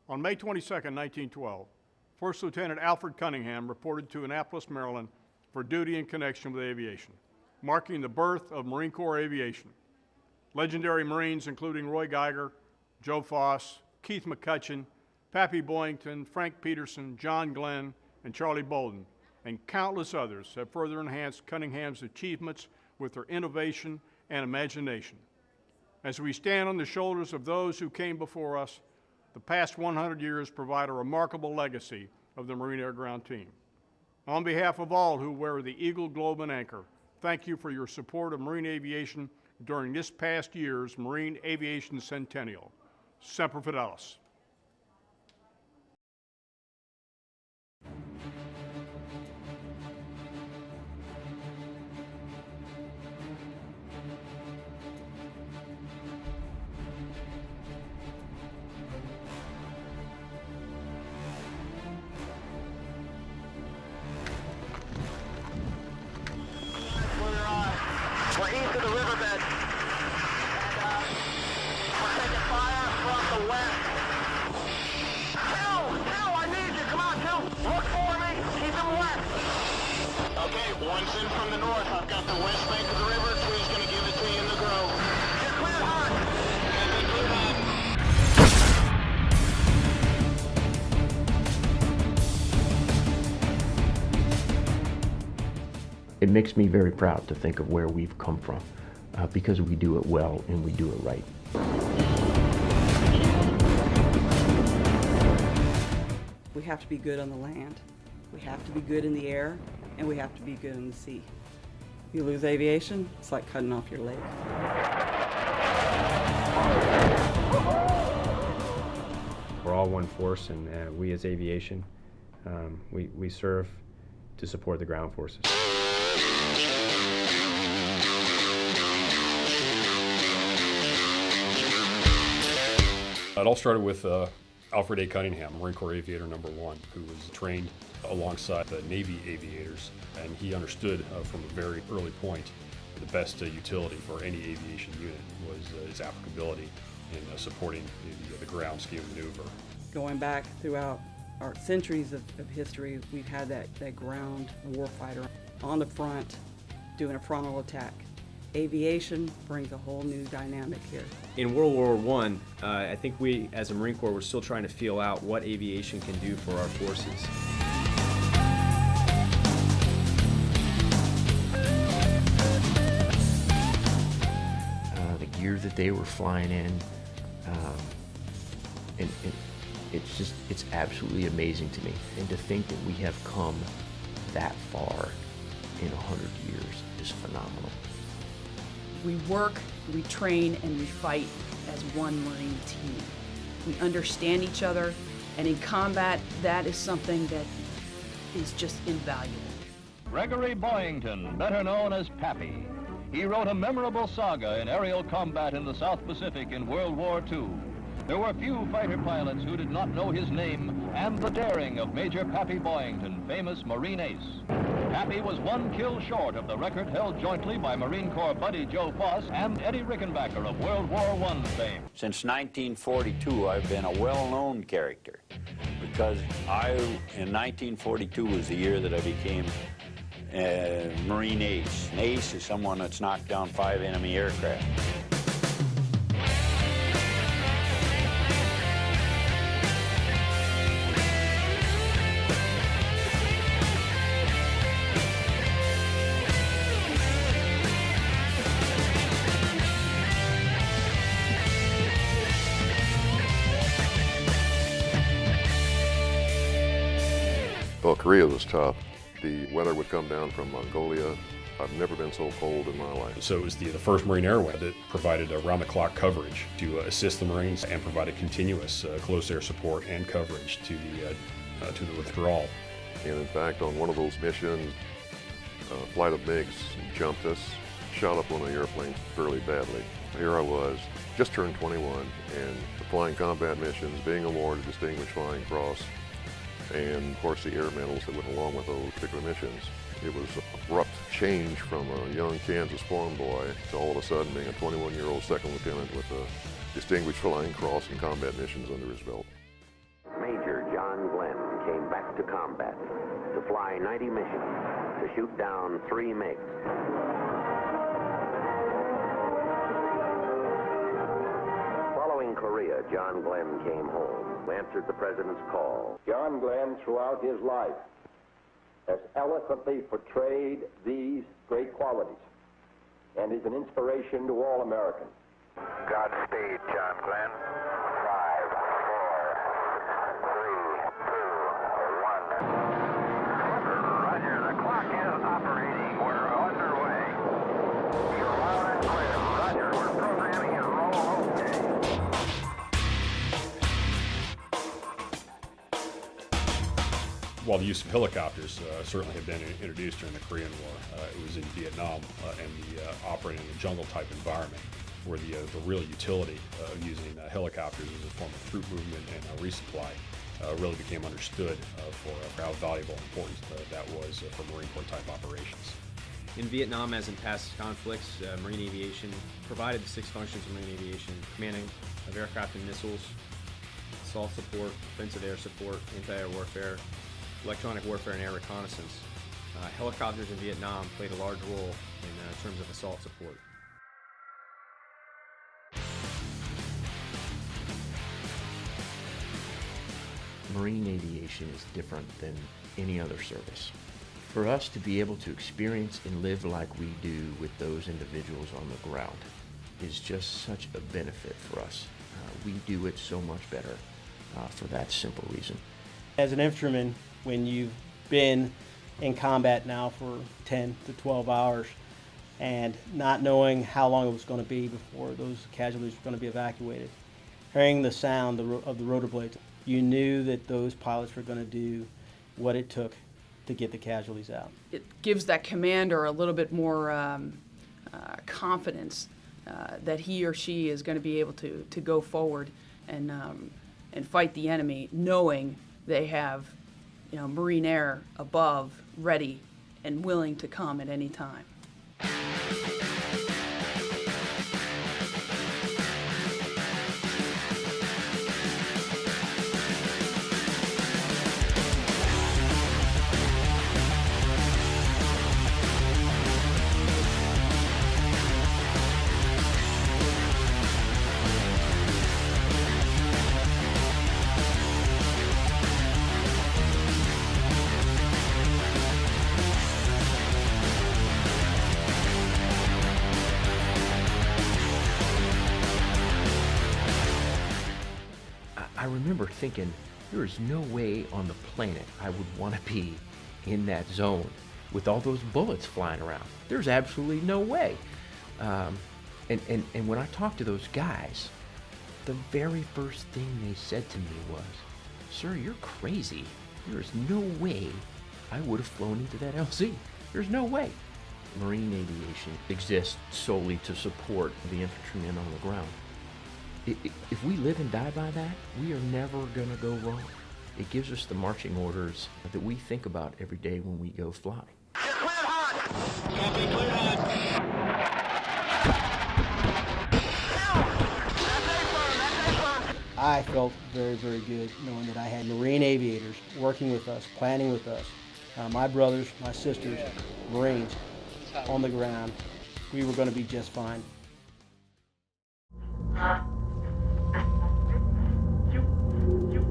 On May 22, 1912, First Lieutenant Alfred Cunningham reported to Annapolis, Maryland for duty in connection with aviation, marking the birth of Marine Corps Aviation. Legendary Marines including Roy Geiger, Joe Foss, Keith McCutcheon, Pappy Boyington, Frank Peterson, John Glenn, and Charlie Bolden, and countless others have further enhanced Cunningham's achievements with their innovation and imagination. As we stand on the shoulders of those who came before us, the past 100 years provide a remarkable legacy of the Marine Air Ground Team. On behalf of all who wear the Eagle, Globe, and Anchor, thank you for your support of Marine aviation during this past year's Marine Aviation Centennial. Semper Fidelis. We're east of the riverbed, and we're taking fire from the west. Till, I need you. Come on, Till. Look for me. Keep him west. Okay, one's in from the north. I've got the west bank of the river. Two's going to give it to you in the grove. You're cleared hot. And they cleared hot. It makes me very proud to think of where we've come from because we do it well and we do it right. We have to be good on the land, we have to be good in the air, and we have to be good in the sea. If you lose aviation, it's like cutting off your leg. We're all one force, and we as aviation, we serve to support the ground forces. It all started with Alfred A. Cunningham, Marine Corps Aviator #1, who was trained alongside the Navy aviators, and he understood from a very early point the best utility for any aviation unit was its applicability in supporting the ground scheme maneuver. Going back throughout our centuries of history, we've had that ground warfighter on the front doing a frontal attack. Aviation brings a whole new dynamic here. In World War I, I think we, as a Marine Corps, we're still trying to feel out what aviation can do for our forces. The gear that they were flying in, and it's absolutely amazing to me. And to think that we have come that far in 100 years is phenomenal. We work, we train, and we fight as one Marine team. We understand each other, and in combat, that is something that is just invaluable. Gregory Boyington, better known as Pappy. He wrote a memorable saga in aerial combat in the South Pacific in World War II. There were few fighter pilots who did not know his name and the daring of Major Pappy Boyington, famous Marine ace. Pappy was one kill short of the record held jointly by Marine Corps buddy Joe Foss and Eddie Rickenbacker of World War I fame. Since 1942, I've been a well-known character because in 1942 was the year that I became a Marine ace. An ace is someone that's knocked down 5 enemy aircraft. Well, Korea was tough. The weather would come down from Mongolia. I've never been so cold in my life. So it was the first Marine Air Wing that provided around-the-clock coverage to assist the Marines and provided continuous close air support and coverage to the withdrawal. And in fact, on one of those missions, a flight of MiGs jumped us, shot up one of the airplanes fairly badly. Here I was, just turned 21, and flying combat missions, being awarded Distinguished Flying Cross, and of course the air medals that went along with those particular missions. It was an abrupt change from a young Kansas farm boy to all of a sudden being a 21-year-old second lieutenant with a Distinguished Flying Cross and combat missions under his belt. combat, to fly 90 missions, to shoot down 3 MiGs. Following Korea, John Glenn came home, answered the President's call. John Glenn, throughout his life, has eloquently portrayed these great qualities and is an inspiration to all Americans. Godspeed, John Glenn. 5, 4, 3, 2, 1. Roger, the clock is operating. We're underway. You're loud and clear. Roger, we're programming and roll okay. While the use of helicopters certainly had been introduced during the Korean War, it was in Vietnam and the operating in a jungle-type environment where the real utility of using helicopters as a form of troop movement and resupply really became understood for how valuable and important that was for Marine Corps-type operations. In Vietnam, as in past conflicts, Marine Aviation provided the 6 functions of Marine Aviation: commanding of aircraft and missiles, assault support, offensive air support, anti-air warfare, electronic warfare, and air reconnaissance. Helicopters in Vietnam played a large role in terms of assault support. Marine aviation is different than any other service. For us to be able to experience and live like we do with those individuals on the ground is just such a benefit for us. We do it so much better for that simple reason. As an infantryman, when you've been in combat now for 10 to 12 hours and not knowing how long it was going to be before those casualties were going to be evacuated, hearing the sound of the rotor blades, you knew that those pilots were going to do what it took to get the casualties out. It gives that commander a little bit more confidence that he or she is going to be able to go forward and fight the enemy, knowing they have, Marine Air above, ready and willing to come at any time. I remember thinking, there is no way on the planet I would want to be in that zone with all those bullets flying around. There's absolutely no way. And when I talked to those guys, the very first thing they said to me was, "Sir, you're crazy. There's no way I would have flown into that LZ. There's no way." Marine aviation exists solely to support the infantrymen on the ground. If we live and die by that, we are never going to go wrong. It gives us the marching orders that we think about every day when we go fly. You're cleared hot! Copy, cleared hot. I felt very, very good knowing that I had Marine aviators working with us, planning with us. My brothers, my sisters, Marines on the ground. We were going to be just fine. You.